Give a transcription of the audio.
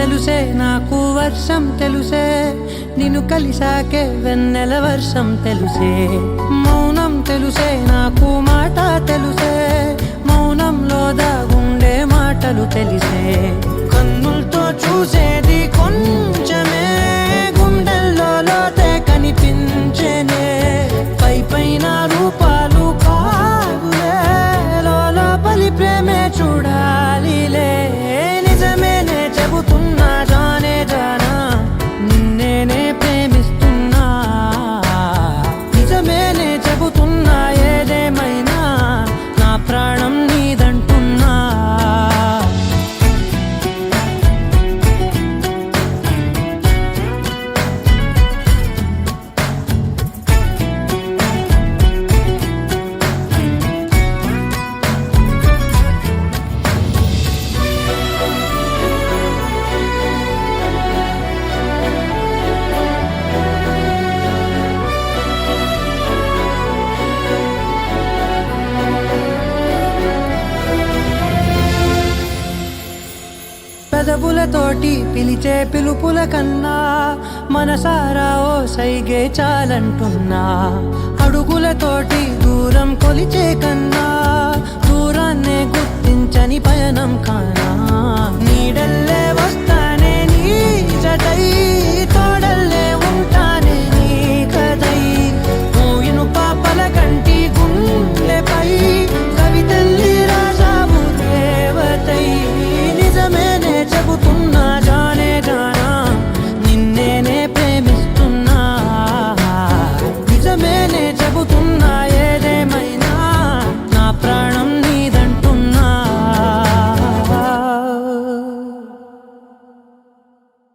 తెలుసే నాకు వర్షం తెలుసే నిన్ను కలిసాకే వెన్నెల వర్షం తెలుసే మౌనం తెలుసే నాకు మాట తెలుసే మౌనంలో దాగుండే మాటలు తెలిసే కన్నులతో చూసేది కొంచెమే గుండెల్లో లోతే కనిపించేనే పైన రూపాలు కాదులే లోపలి ప్రేమే చూడాలిలే నిజమేనే చెబుతున్నా జానే జానా నిన్నేనే ప్రేమిస్తున్నా నిజమేనే చెబుతున్నా ఏదేమైనా నా ప్రాణం నీదంటున్నా పెదవులతోటి పిలిచే పిలుపుల కన్నా మనసారా ఓ సైగే చాలంటున్నా అడుగులతోటి దూరం కొలిచే కన్నా దూరాన్నే గుర్తించని పయనం కాని